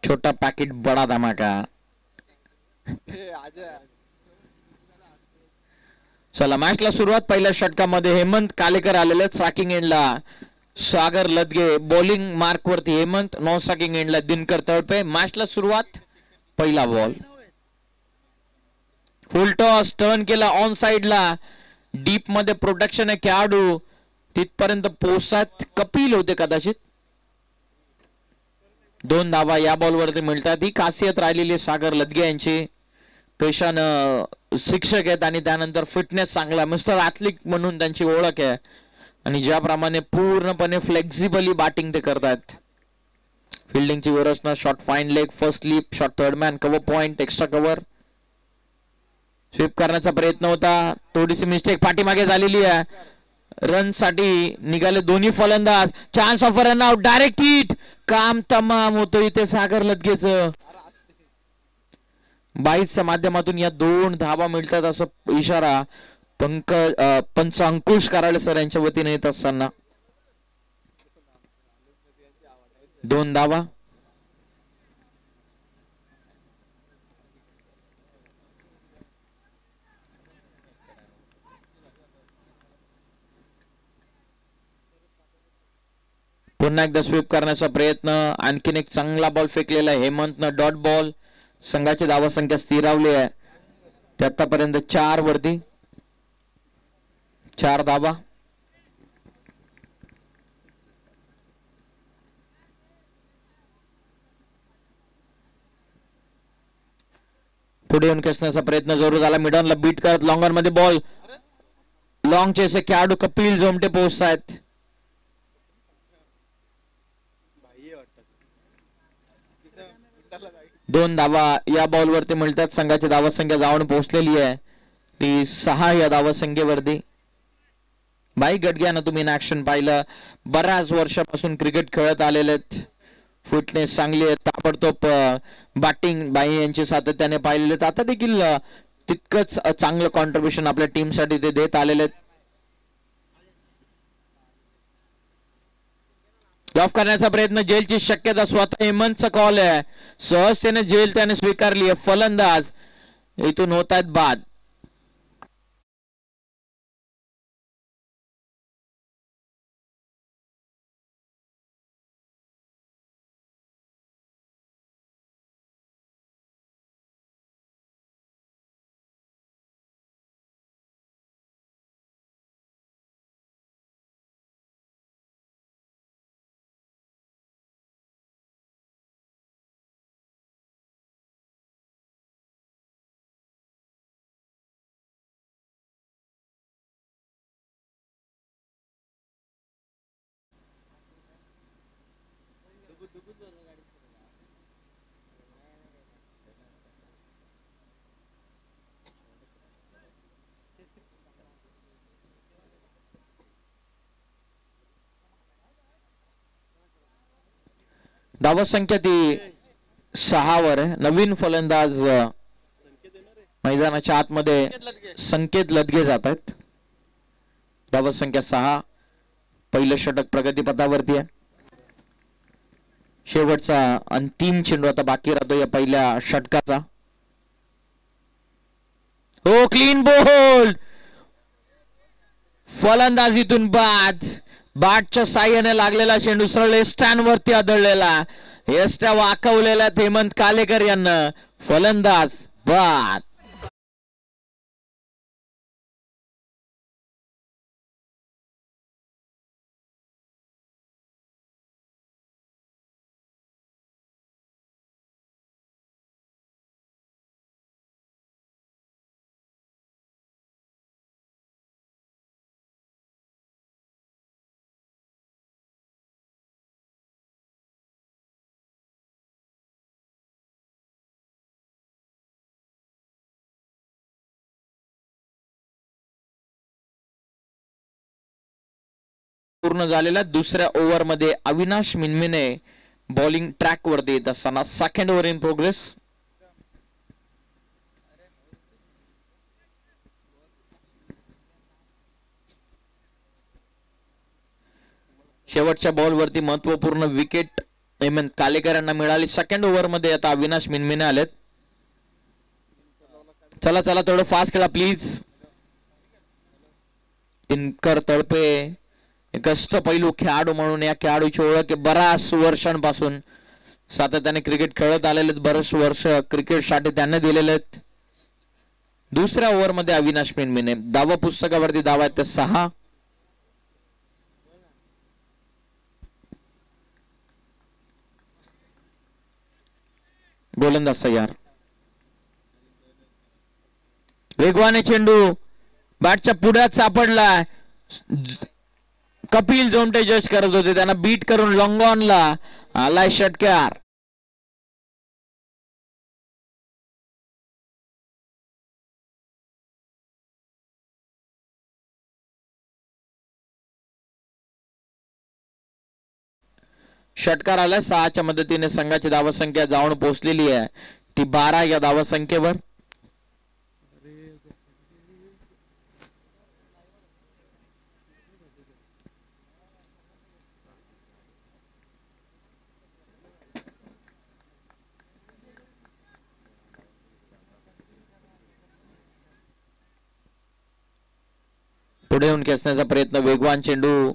छोटा पॅकेट बडा धमाका. चला मॅचला सुरुवात. पहिल्या षटकामध्ये हेमंत कालेकर आलेले स्ट्रायकिंग एंडला सागर लदगे, बॉलिंग मार्क वरती हेमंत, नॉन स्ट्रायकिंग एंडला दिनकर तळपे. मॅचला सुरुवात. पहिला बॉल फुल टॉस, टर्न केला ऑन साइडला, डीप मध्ये प्रोटेक्शन आहे खेळाडू, तिथपर्यंत पोहोचत कपिल होते कदाचित. 2 धावा या बॉलवरती मिळतात. ही खासियत राहिलेली सागर लदगे यांची. पेशानं शिक्षक आहेत आणि त्यानंतर फिटनेस चांगला, मिस्टर ॲथलीट म्हणून त्यांची ओळख आहे. आणि ज्याप्रमाणे पूर्णपणे फ्लेक्झिबली बॅटिंग ते करतात. फिल्डिंगची गरज ना. Shot fine leg, first slip, shot third man, cover point, extra cover. Sweep करण्याचा प्रयत्न होता, थोडीशी मिस्टेक पाठीमागे झालेली आहे. रन साठी निघाले दोन्ही फलंदाज. Chance of run out, direct hit. काम तमाम होतं इथे सागर लदगेचं. 22च्या माध्यमातून या 2 धावा मिळतात असं इशारा पंच अंकुश कराळे सर यांच्या वतीने येत असताना. 2 धावा. पुन्हा एकदा स्वीप करण्याचा प्रयत्न. आणखीन एक चांगला बॉल फेकलेला आहे हेमंतनं. Dot ball. संघाची धावा संख्या स्थिरावली आहे. ते आतापर्यंत 4 वरती. 4 धावा. पुढे येऊन खेचण्याचा प्रयत्न जरूर झाला. मिडॉनला बीट करत लॉंगर मध्ये बॉल. लॉंग चेस खेळाडू कपिल जोमटे पोहोचतायत. 2 धावा या बॉलवरती मिळतात. संघाची धावा संख्या जाऊन पोहोचलेली आहे ती 6 या धावा संख्येवरती. भाई गडग्यानं तुम्ही इन ऍक्शन पाहिलं. बऱ्याच वर्षापासून क्रिकेट खेळत आलेले आहेत. फिटनेस चांगली आहे. ताबडतोब बॅटिंग बाई यांची सातत्याने पाहिलेले. आता देखील तितकंच चांगलं कॉन्ट्रीब्युशन आपल्या टीमसाठी ते देत आलेले आहेत. ऑफ करण्याचा प्रयत्न, जेलची शक्यता. स्वतः हेमंतचा कॉल आहे. सहजतेने जेल त्याने स्वीकारली आहे. फलंदाज इथून होत आहेत बाद. धावा संख्या ती 6 वर. नवीन फलंदाज मैदानाच्या आतमध्ये संकेत लदगे जात आहेत. धावा संख्या 6. पहिलं षटक प्रगतीपथावरती आहे. शेवटचा अंतिम चेंडू आता बाकी राहतो या पहिल्या षटकाचा. हो, क्लीन बोल्ड. फलंदाजीतून बाद. बॅटच्या साह्याने लागलेला चेंडू सरळ स्टँड वरती आदळलेला. एसट्या वाकवलेल्या हेमंत कालेकर यांना. फलंदाज बाद. पूर्ण झालेल्या दुसऱ्या ओव्हर मध्ये अविनाश मिनमिने बॉलिंग ट्रॅक वरती येत असताना. Second over in progress. शेवटच्या बॉलवरती महत्वपूर्ण विकेट हेमंत कालेकर यांना मिळाली. सेकंड ओव्हर मध्ये आता अविनाश मिनमिने आलेत. चला चला थोडं फास्ट खेळा प्लीज. दिनकर तळपे एक अष्टपैलू खेळाडू म्हणून या खेळाडूची ओळख बऱ्याच वर्षांपासून सातत्याने क्रिकेट खेळत आलेले, बरेच वर्ष क्रिकेटसाठी त्यांना दिलेले आहेत. दुसऱ्या ओव्हर मध्ये अविनाश मिनमिने धावा पुस्तकावरती धावा आहेत ते 6. गोलंदाज तयार. वेगवाने चेंडू बॅटच्या पुढ्यात सापडलाय. कपिल जोमटे जज करत होते, त्यांना बीट करून लॉंग ऑनला आलाय षटकार. षटकार आलाय. 6च्या मदतीने संघाची धावसंख्या जाऊन पोहोचलेली आहे ती 12 या धावसंख्येवर. पुढे येऊन खेचण्याचा प्रयत्न, वेगवान चेंडू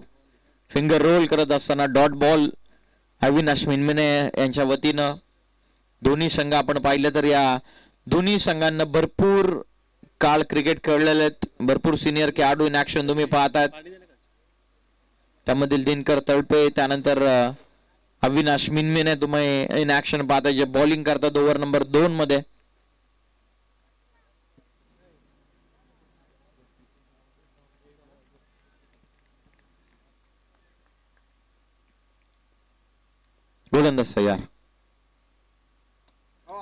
फिंगर रोल करत असताना डॉट बॉल अविनाश मिनमिने यांच्या वतीनं. दोन्ही संघ आपण पाहिलं तर या दोन्ही संघांना भरपूर काळ क्रिकेट खेळलेले आहेत, भरपूर सिनियर खेळाडू इन ऍक्शन तुम्ही पाहतायत. त्यामधील दिनकर तळपे, त्यानंतर अविनाश मिनमिने तुम्ही इन ऍक्शन पाहताय जे बॉलिंग करतात ओव्हर नंबर 2 मध्ये. गोलंदाज तयार.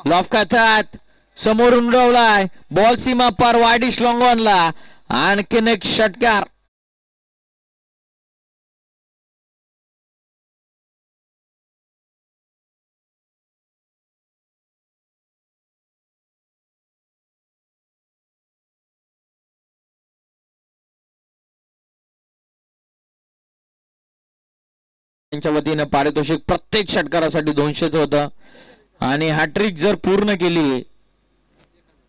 लॉफ खातात, समोरून उडवलाय बॉल सीमा पार वाईडिश लॉंग ऑनला. आणखीन एक षटकार. त्यांच्या वतीनं पारितोषिक प्रत्येक षटकारासाठी 200च होतं आणि हॅट्रिक जर पूर्ण केली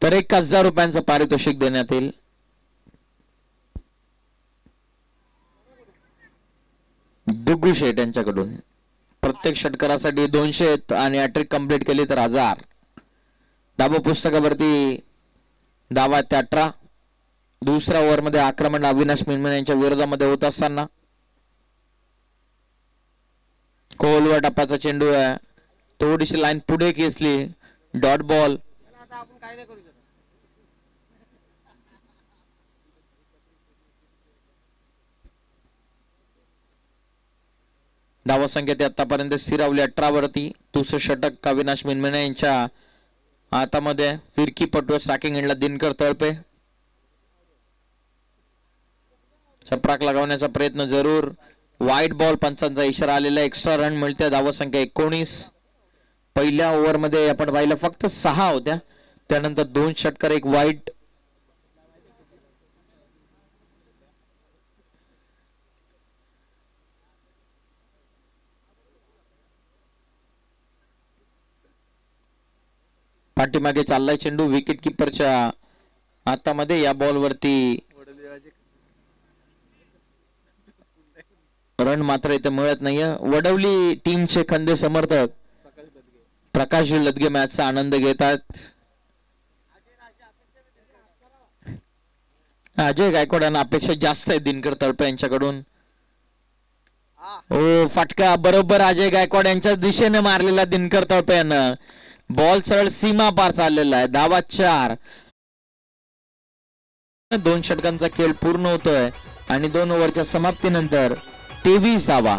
तर 1000 रुपयांचं पारितोषिक देण्यात येईल. दुग्गू शेठ यांच्याकडून प्रत्येक षटकारासाठी 200 आणि हॅट्रिक कंप्लीट केली तर 1000. धावा पुस्तकावरती धावा 18. दुसऱ्या ओव्हर मध्ये आक्रमण अविनाश मिनमिने यांच्या विरोधामध्ये होत असताना खोलवर टप्प्याचा चेंडू आहे, थोडीशी लाईन पुढे खेचली, डॉट बॉल. धावा संख्या आतापर्यंत स्थिरावली 18 वरती. दुसरं षटक अविनाश मिनमिने यांच्या हातामध्ये. फिरकी पटू स्ट्रायकिंग एंडला दिनकर तळपे. चपराक लगावण्याचा प्रयत्न जरूर, वाईट बॉल. पंचांचा इशारा आलेला, एक्स्ट्रा रन मिळते. धावा संख्या 19. पहिल्या ओव्हर मध्ये आपण पाहिलं फक्त 6 होत्या, त्यानंतर 2 षटकार 1 वाईट. पाठीमागे चाललाय चेंडू विकेट किपरच्या हातामध्ये. या बॉल वरती रन मात्र इथे मिळत नाहीये. वडवली टीमचे खंदे समर्थक प्रकाश लदगे मॅचचा आनंद घेतात. अजय गायकवाड यांना अपेक्षा जास्त आहे दिनकर तळपे यांच्याकडून. ओ फटका बरोबर अजय गायकवाड यांच्या दिशेने मारलेला दिनकर तळपे यांना. बॉल सरळ सीमा पार चाललेला आहे. धावा 4. 2 षटकांचा खेळ पूर्ण होतोय आणि 2 ओव्हरच्या समाप्तीनंतर 23 धावा.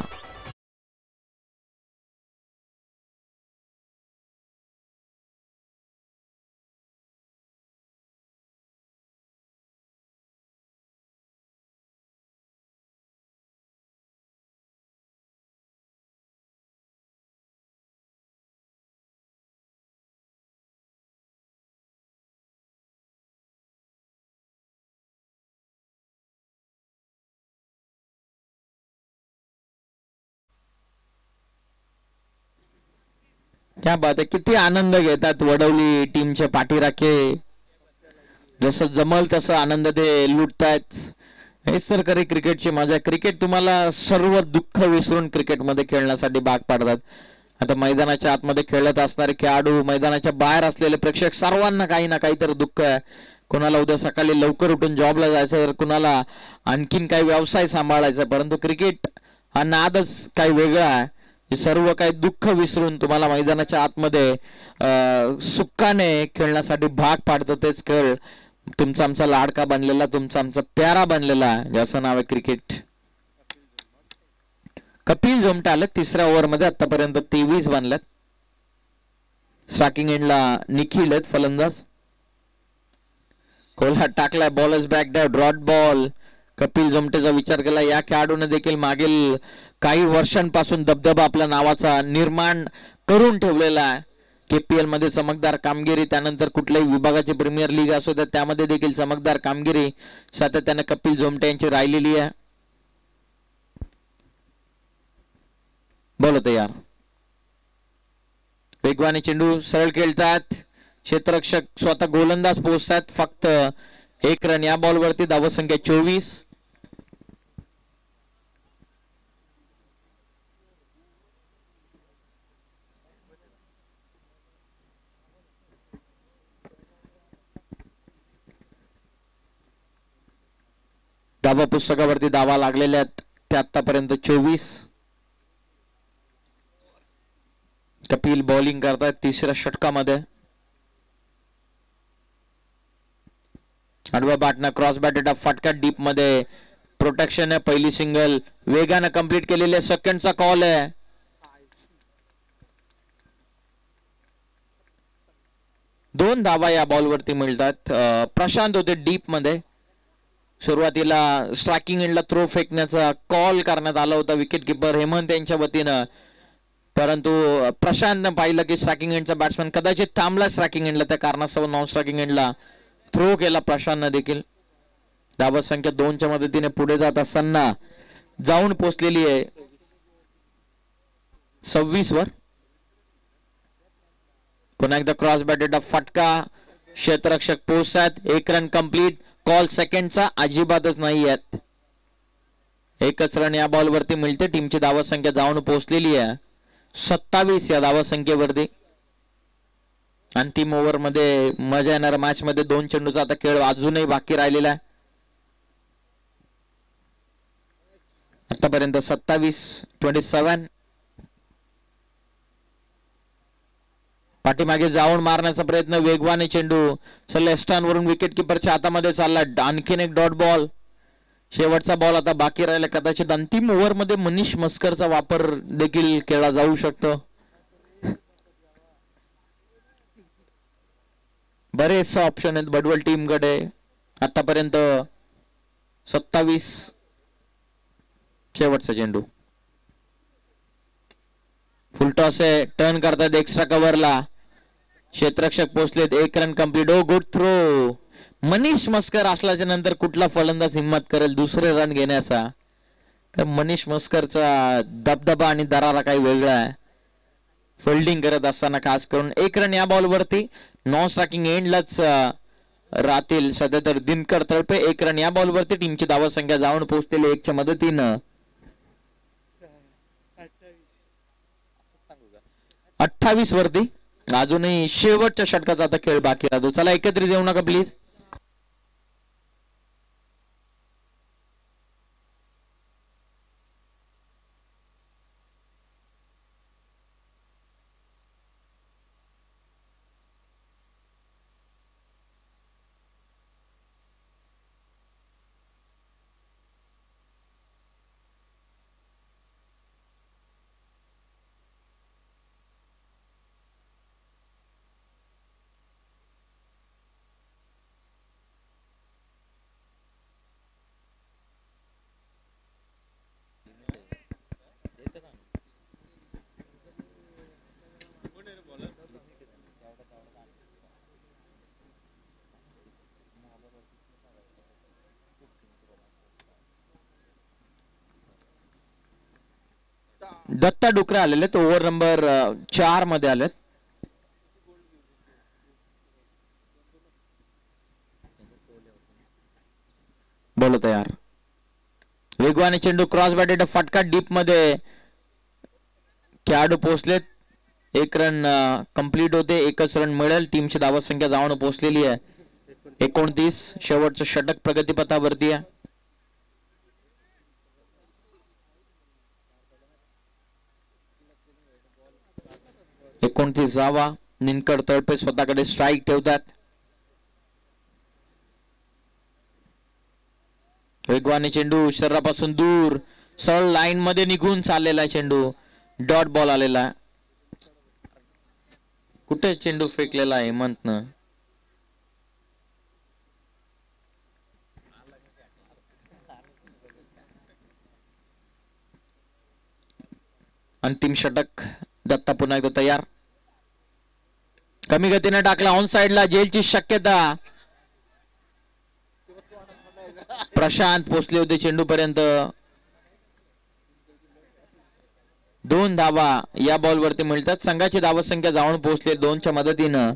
क्या बात आहे, किती आनंद घेतात वडवली टीमचे पाठीराखे. जसं जमल तसं आनंद ते लुटतायत. हेच तर खरी क्रिकेटची मजा. क्रिकेट तुम्हाला सर्व दुःख विसरून क्रिकेटमध्ये खेळण्यासाठी भाग पाडतात. आता मैदानाच्या आतमध्ये खेळत असणारे खेळाडू, मैदानाच्या बाहेर असलेले प्रेक्षक, सर्वांना काही ना काहीतरी दुःख आहे. कुणाला उद्या सकाळी लवकर उठून जॉबला जायचं, तर कुणाला आणखीन काही व्यवसाय सांभाळायचा. परंतु क्रिकेट हा नादच काही वेगळा आहे. सर्व काही दुःख विसरून तुम्हाला मैदानाच्या आतमध्ये सुखाने खेळण्यासाठी भाग पाडतं. तेच खेळ तुमचा आमचा लाडका बनलेला, तुमचा आमचा प्यारा बनलेला, ज्याचं नाव आहे क्रिकेट. कपिल जोमटा आले तिसऱ्या ओव्हरमध्ये. आतापर्यंत 23 बनल्यात. स्ट्रायकिंग एंडला निखिल आहेत फलंदाज. कोल्हा टाकलाय, bowlers back dot ball. Kapil जोमटेचा विचार केला. या खेळाडूने देखील मागील काही वर्षांपासून दबदबा आपल्या नावाचा निर्माण करून ठेवलेला आहे. KPL मध्ये चमकदार कामगिरी, त्यानंतर कुठल्याही विभागाची प्रीमियर लीग असो तर त्यामध्ये देखील चमकदार कामगिरी सातत्याने कपिल जोमटे यांची राहिलेली आहे. बोलतो यार. वेगवानी चेंडू सरळ खेळतात. क्षेत्ररक्षक स्वतः गोलंदाज पोहोचतात. फक्त 1 रन या बॉलवरती. धावसंख्या 24. धावा पुस्तकावरती धावा लागलेल्या आहेत ते आतापर्यंत 24. कपिल बॉलिंग करतात तिसऱ्या षटकामध्ये. आडवा बॅटना क्रॉस बॅटेड फटका डीप मध्ये. प्रोटेक्शन आहे. पहिली सिंगल वेगाने कंप्लीट केलेले. सेकंडचा कॉल आहे. दोन धावा या बॉलवरती मिळतात. प्रशांत होते डीप मध्ये. सुरुवातीला स्ट्रायकिंग एंडला थ्रो फेकण्याचा कॉल करण्यात आला होता विकेट किपर हेमंत यांच्या वतीनं. परंतु प्रशांतनं पाहिलं की स्ट्रायकिंग एंडचा बॅट्समॅन कदाचित थांबला स्ट्रायकिंग एंडला, त्या कारणास्तव नॉन स्ट्रायकिंग एंडला थ्रो केला प्रशांतनं देखील. धावत संख्या 2च्या मदतीने पुढे जात असताना जाऊन पोचलेली आहे 26 वर. पुन्हा एकदा क्रॉस बॅटेड फटका. क्षेत्ररक्षक पोहोचतात. 1 रन कंप्लीट. कॉल सेकंडचा अजिबातच नाही आहेत. 1च रन या बॉलवरती मिळते. टीमची धावत संख्या जाऊन पोहोचलेली आहे 27 या धावत संख्येवरती. अंतिम ओव्हर मध्ये मजा येणाऱ्या मॅच मध्ये 2 चेंडूचा आता खेळ अजूनही बाकी राहिलेला आहे. आतापर्यंत 27. पाठीमागे जाऊन मारण्याचा प्रयत्न. वेगवाने चेंडू लेफ्टहँडवरून विकेट किपरच्या हातामध्ये चालला. आणखीन एक डॉट बॉल. शेवटचा बॉल आता बाकी राहिला. कदाचित अंतिम ओव्हर मध्ये मनीष मस्करचा वापर देखील केला जाऊ शकतो. बरेच ऑप्शन आहेत बडवल टीमकडे. आतापर्यंत 27. शेवटचा चेंडू. फुलटॉस आहे. टर्न करतात एक्स्ट्रा कव्हरला. क्षेत्ररक्षक पोहोचलेत. 1 run complete. Oh good throw. Manish Maskar असल्याच्या नंतर कुठला फलंदाज हिम्मत करेल दुसरे रन घेण्याचा. मनीष मस्करचा दबदबा आणि दरारा काही वेगळा आहे. फिल्डिंग करत असताना खास करून. 1 रन या बॉलवरती. नॉन स्ट्रायकिंग एंडलाच राहतील सध्या तर दिनकर तळपे. 1 रन या बॉलवरती. टीमची धावत संख्या जाऊन पोहोचलेली 1च्या मदतीनं 28 वरती. अजूनही शेवटच्या षटकाचा आता खेळ बाकी राहतो. चला एकत्रित येऊ नका प्लीज. दत्ता डुकरे आलेले ओव्हर नंबर 4 मध्ये आलेत. धावलं तयार. वेगवाने चेंडू क्रॉस बॅटेड फटका डीप मध्ये खेळाडू पोहोचलेत. 1 रन कंप्लीट होते. 1च रन मिळेल. टीमची धावत संख्या जाऊन पोहोचलेली आहे 29. शेवटचं षटक प्रगतीपथावरती आहे. जावा. निनकड तळपे स्वतःकडे स्ट्राईक ठेवतात. वेगवाने चेंडू शरीरापासून दूर सरळ लाईन मध्ये निघून चाललेला चेंडू. डॉट बॉल आलेला. कुठे चेंडू फेकलेला आहे हेमंतनं. अंतिम षटक. दत्ता पुन्हा एकदा तयार. कमी गतीने टाकला ऑन साइडला. जेलची शक्यता. प्रशांत पोचले होते चेंडू पर्यंत. 2 धावा या बॉल वरती मिळतात. संघाची धावत संख्या जाऊन पोहोचले 2च्या मदतीनं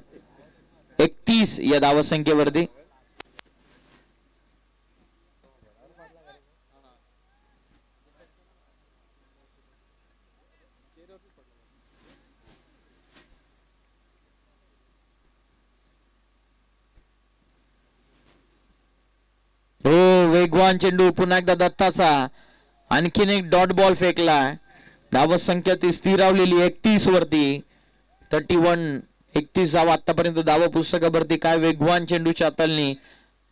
31 या धावत संख्येवरती. हो वेगवान चेंडू पुन्हा एकदा दत्ताचा. आणखीन एक डॉट बॉल फेकला. धावत संख्या ती स्थिरावलेली 31 वरती. 31 31 धावा आतापर्यंत धावा पुस्तकावरती. काय वेगवान चेंडूच्या हाताळणी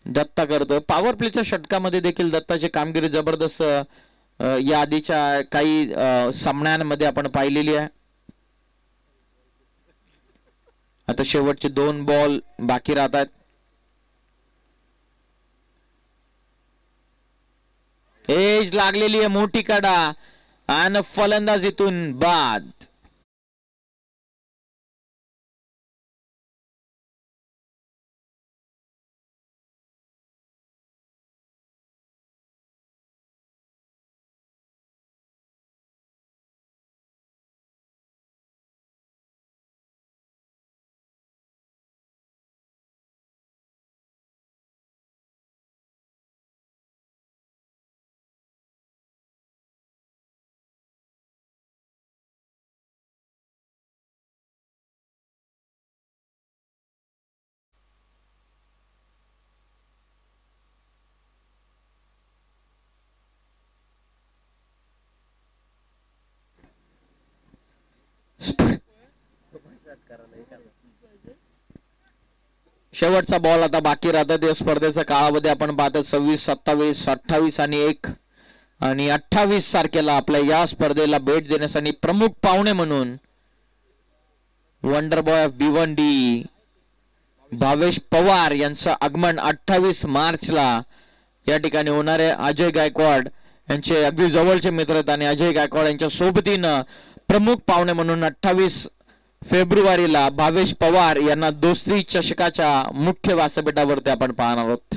दत्ता करतोय. पॉवर प्लेच्या षटकामध्ये देखील दत्ताची कामगिरी जबरदस्त या आधीच्या काही सामन्यांमध्ये आपण पाहिलेली आहे. आता शेवटचे 2 बॉल बाकी राहतात. एज लागलेली आहे मोठी कडा आणि फलंदाजीतून बाद. शेवटचा बॉल आता बाकी राहतात या स्पर्धेच्या काळामध्ये. आपण पाहतो 26, 27, 28 आणि 1 आणि 28 तारखेला आपल्या या स्पर्धेला भेट देण्यासाठी प्रमुख पाहुणे म्हणून wonder boy of B1D Bhavesh Pawar यांचं आगमन 28 मार्चला या ठिकाणी होणार आहे. अजय गायकवाड यांचे अगदी जवळचे मित्र आहेत आणि अजय गायकवाड यांच्या सोबतीनं प्रमुख पाहुणे म्हणून 28 फेब्रुवारीला भावेश पवार यांना दोस्ती चषकाच्या मुख्य व्यासपीठावरती आपण पाहणार आहोत.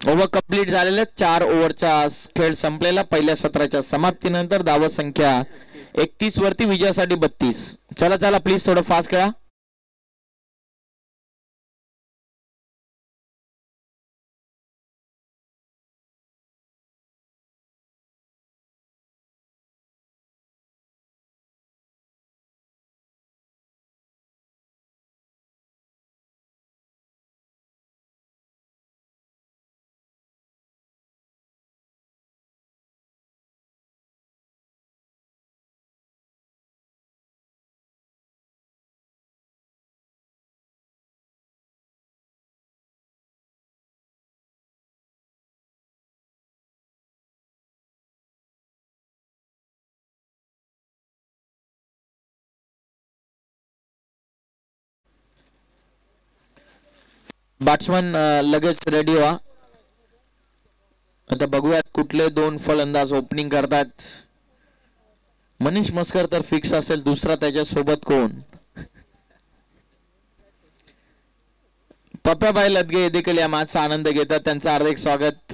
ओव्हर कंप्लीट झालेले 4 ओव्हरचा खेळ संपलेला. पहिल्या सत्राच्या समाप्तीनंतर धावत संख्या 31 वरती. विजयासाठी 32. चला चला प्लीज थोडं फास्ट खेळा. बॅट्समन लगेच रेडी व्हा. आता बघूयात कुठले 2 फलंदाज ओपनिंग करतात. मनीष मस्कर तर फिक्स असेल. दुसरा त्याच्या सोबत कोण. पप्प्याबाई लदगे देखील या मॅचचा आनंद घेतात. त्यांचं हार्दिक स्वागत.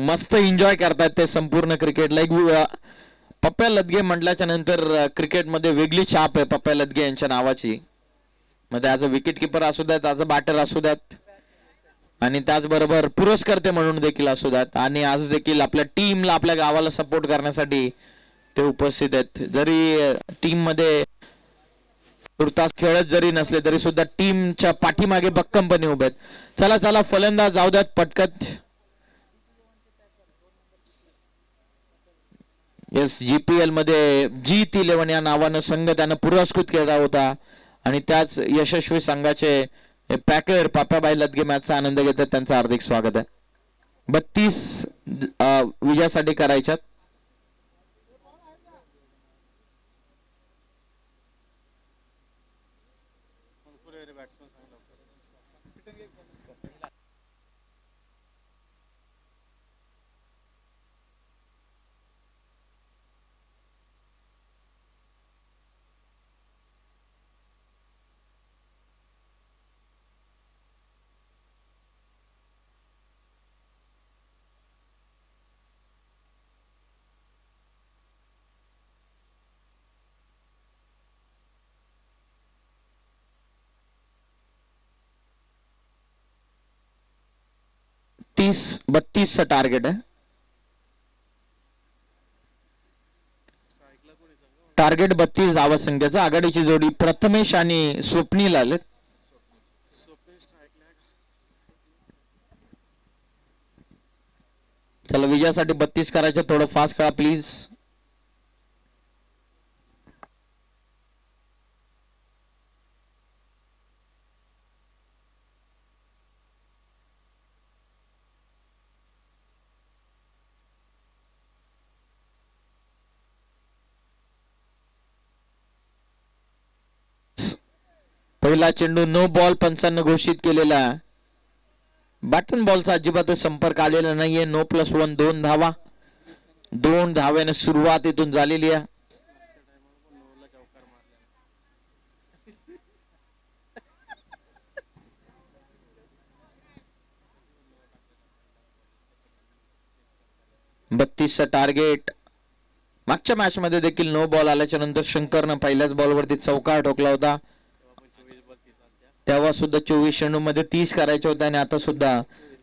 मस्त एन्जॉय करतात ते संपूर्ण क्रिकेटला. पप्प्या लदगे म्हटल्याच्या नंतर क्रिकेटमध्ये वेगळी छाप आहे पप्प्या लदगे यांच्या नावाची. मध्ये ॲज अ विकेट किपर असू द्यात, ॲज अ बॅटर असू द्यात. आणि त्याचबरोबर पुरस्कर्ते म्हणून देखील असू द्यात आणि आज देखील आपल्या टीमला आपल्या गावाला सपोर्ट करण्यासाठी ते उपस्थित आहेत. जरी टीम मध्ये तुर्तास खेळत जरी नसले तरी सुद्धा टीमच्या पाठीमागे भक्कमपणे उभे आहेत. चला चला फलंदाज जाऊ द्यात पटकत. येस, GPL मध्ये G11 या नावानं संघ त्यानं पुरस्कृत केला होता आणि त्याच यशस्वी संघाचे पॅकर पाप्याबाई लदगे मॅचचा आनंद घेतात. त्यांचं हार्दिक स्वागत आहे. 32 विजयासाठी करायच्यात. तीस 32 टार्गेट आहे. टार्गेट 32 धावा संख्येचा. आघाडीची जोडी प्रथमेश आणि स्वप्नील आले. चला विजयासाठी 32 करायचं. थोडं फास्ट करा प्लीज. पहिला चेंडू नो बॉल पंचांना घोषित केलेला. बॅटन बॉलचा अजिबात संपर्क आलेला नाहीये. नो +1 2 धावा. 2 धाव्याने सुरुवात इथून झालेली आहे. बत्तीसचा टार्गेट. मागच्या मॅच मध्ये देखील नो बॉल आल्याच्या नंतर शंकरनं पहिल्याच बॉलवरती चौकार ठोकला होता. तेव्हा सुद्धा 24 चेंडू मध्ये 30 करायचे होते आणि आता सुद्धा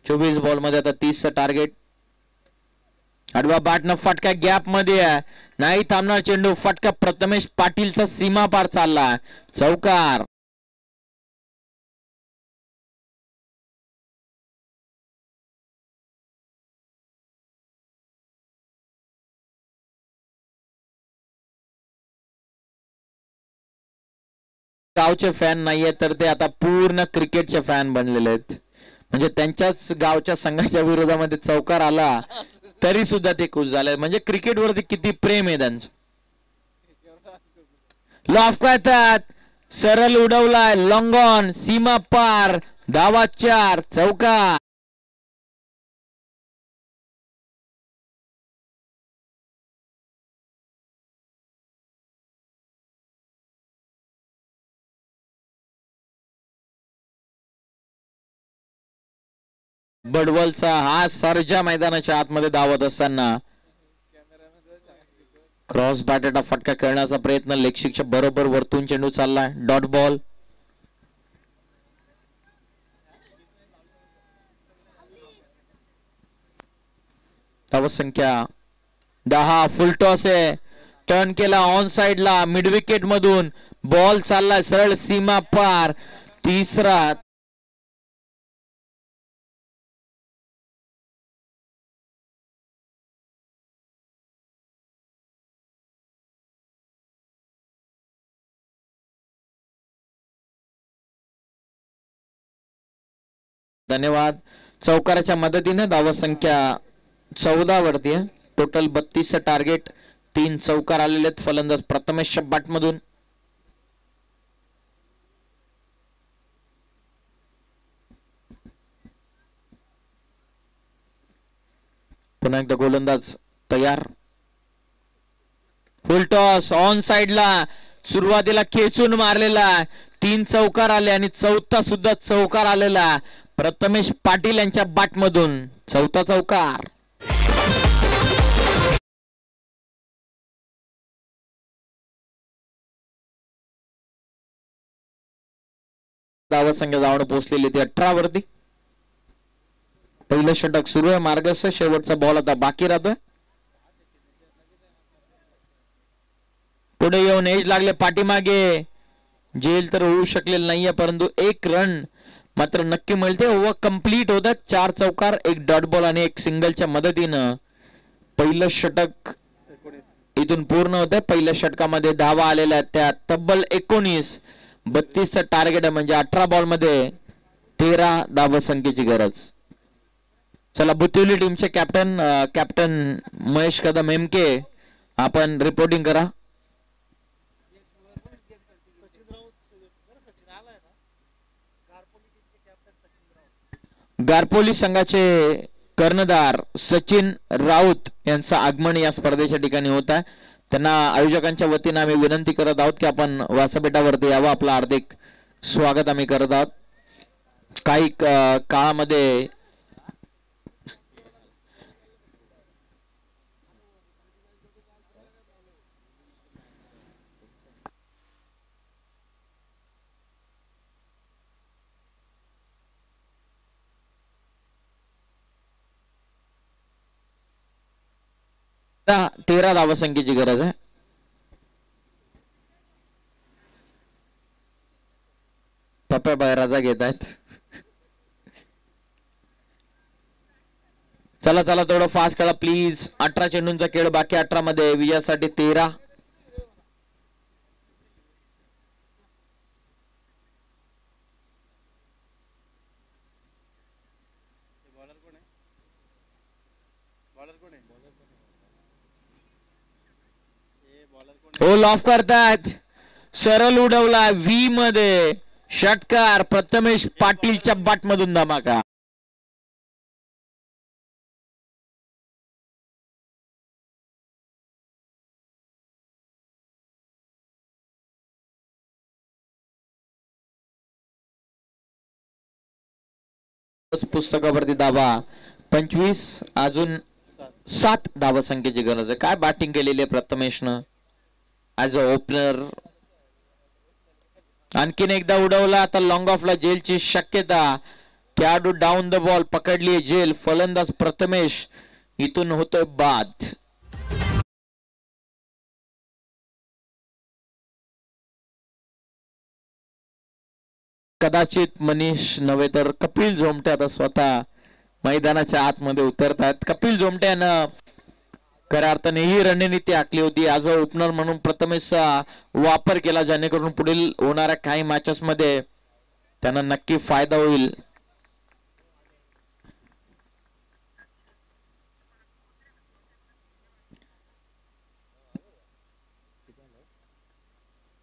24 बॉल मध्ये आता 30चा टार्गेट. आडवा बॅटनं फटका गॅप मध्ये आहे. नाही थांबणार चेंडू. फटका प्रथमेश पाटीलचा सीमा पार चालला. चौकार. गावचे फॅन नाहीये तर ते आता पूर्ण क्रिकेटचे फॅन बनलेले आहेत. म्हणजे त्यांच्याच गावच्या संघाच्या विरोधामध्ये चौकार आला तरी सुद्धा ते खुश झाले. म्हणजे क्रिकेट वरती किती प्रेम आहे त्यांचं. लॉफ करतात. सरळ उडवलाय. Long on. सीमा पार. धावा 4. चौकार. बडवलचा हा सर्जा मैदानाच्या आतमध्ये धावत असताना क्रॉस बॅटेटा फटका खेळण्याचा प्रयत्न. लेगशिकच्या बरोबर वरतून चेंडू चाललाय. Dot ball. धाव संख्या 10. फुल टॉस आहे. टर्न केला ऑन साइडला. मिड विकेट मधून बॉल चाललाय सरळ सीमा पार. तिसरा. धन्यवाद. चौकाराच्या मदतीने धाव संख्या 14 वरती आहे. Total 32चं target. 3 चौकार आलेले आहेत. फलंदाज प्रथमेश बाट मधून. पुन्हा एकदा गोलंदाज तयार. फुल टॉस ऑन साइडला. सुरुवातीला खेचून मारलेला. 3 चौकार आले आणि चौथा सुद्धा चौकार आलेला प्रथमेश पाटील यांच्या बाट मधून. चौथा चौकार. धावत संख्या जाऊन पोहोचलेली ती 18 वरती. पहिलं षटक सुरू आहे. मार्गस्थ शेवटचा बॉल आता बाकी राहतोय. पुढे येऊन एज लागले पाठीमागे. जेल तर होऊ शकलेलं नाहीये परंतु एक रन मात्र नक्की मिळते. ओव्हर कंप्लीट होतात. 4 चौकार, 1 डॉट बॉल आणि 1 सिंगलच्या मदतीनं पहिलं षटक इथून पूर्ण होतं. पहिल्या षटकामध्ये धावा आलेल्या त्या तब्बल 19. 32चं टार्गेट आहे म्हणजे 18 बॉल मध्ये 13 धावसंख्येची गरज. चला बुतिवली टीमचे कॅप्टन महेश कदम एमके आपण रिपोर्टिंग करा. गारपोली संघाचे कर्णधार सचिन राऊत यांचं आगमन या स्पर्धेच्या ठिकाणी होत आहे. त्यांना आयोजकांच्या वतीने आम्ही विनंती करत आहोत की आपण व्यासपीठावरती यावं. आपलं हार्दिक स्वागत आम्ही करत आहोत. काही काळामध्ये तेरा धावसंख्येची गरज आहे. पप्पा बाहेर राजा घेत आहेत. चला चला थोडं फास्ट खेळा प्लीज. 18 चेंडूंचा खेळ बाकी. 18 मध्ये विजयासाठी 13. हो लॉफ करतात. सरळ उडवला व्ही मध्ये षटकार. प्रथमेश पाटीलच्या बाट मधून धमाका. पुस्तकावरती धावा 25. अजून 7 धावसंख्येची गरज आहे. काय बॅटिंग केलेली आहे प्रथमेशनं ऍज अ ओपनर. आणखीन एकदा उडवला. आता लॉंग ऑफला जेलची शक्यता. खेळाडू डाऊन द बॉल पकडली जेल. फलंदाज प्रथमेश इथून होतोय बाद. कदाचित मनीष नव्हे तर कपिल झोमटे आता स्वतः मैदानाच्या आतमध्ये उतरतात. कपिल झोमट्यानं खऱ्या अर्थाने ही रणनीती आखली होती. ॲज अ ओपनर म्हणून प्रथमेशचा वापर केला जेणेकरून पुढील होणाऱ्या काही मॅचेस मध्ये त्यांना नक्की फायदा होईल.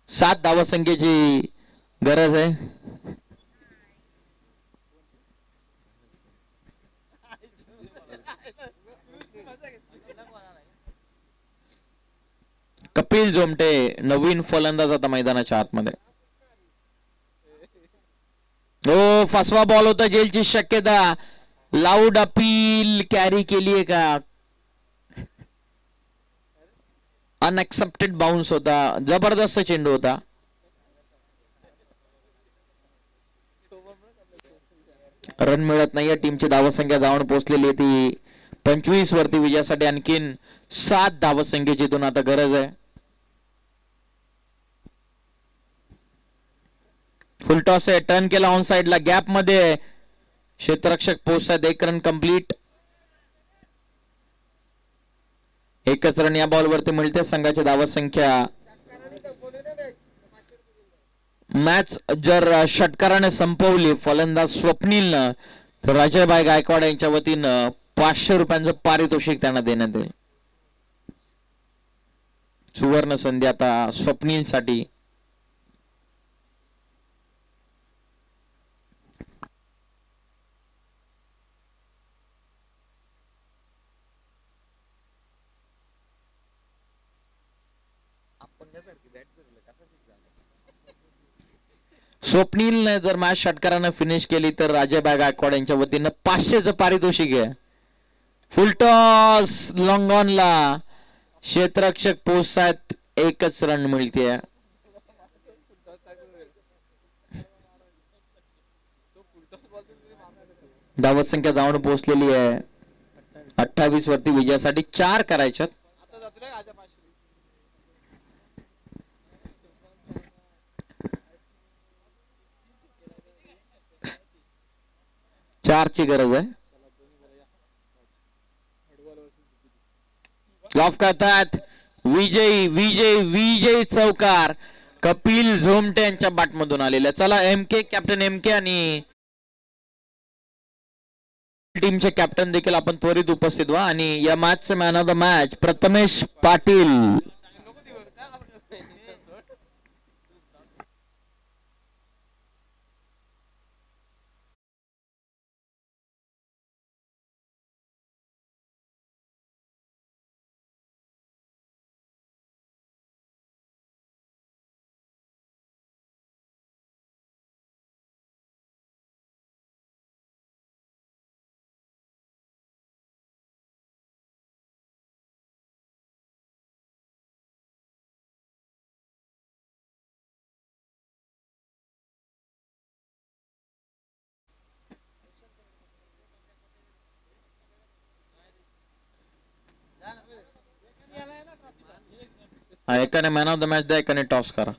सात धावसंख्येची गरज आहे. कपिल झोमटे नवीन फलंदाज आता मैदानाच्या आतमध्ये. हो फसवा बॉल होता. जेलची शक्यता. लाऊड अपील कॅरी केली आहे का. अनएक्सेप्टेड बाउन्स होता. जबरदस्त चेंडू होता. रन मिळत नाहीये. टीमची धावसंख्या धावून पोहोचलेली आहे ती 25 वरती. विजयासाठी आणखीन 7 धावसंख्येची इथून आता गरज आहे. फुलटॉस आहे. टर्न केला ऑन साइडला. गॅप मध्ये क्षेत्ररक्षक पोहोचतात. 1 रन कंप्लीट. एकच रन या बॉल वरती मिळते. संघाची धावसंख्या मॅच जर षटकाराने संपवली फलंदाज स्वप्नीलनं तर राजाभाई गायकवाड यांच्या वतीनं 500 रुपयांचं पारितोषिक त्यांना देण्यात येईल. सुवर्ण संधी आता स्वप्नील साठी. स्वप्नीलने जर मॅच षटकारानं फिनिश केली तर राजाभाई गायकवाड यांच्या वतीनं 500चं पारितोषिक आहे. Full toss long ऑनला. क्षेत्ररक्षक पोहोचतात. 1च रन मिळते. धावत संख्या जाऊन पोहोचलेली आहे 28 वरती. विजयासाठी 4 करायच्यात. चारची गरज आहे. लॉफ करतात विजयी विजय विजय चौकार कपिल झोमटे यांच्या बॅटमधून आलेल्या. चला MK कॅप्टन MK आणि टीमचे कॅप्टन देखील आपण त्वरित उपस्थित व्हा. आणि या मॅचचे man of the match Prathamesh Patil. एकाने मॅन ऑफ द मॅच द्या, एकाने टॉस करा.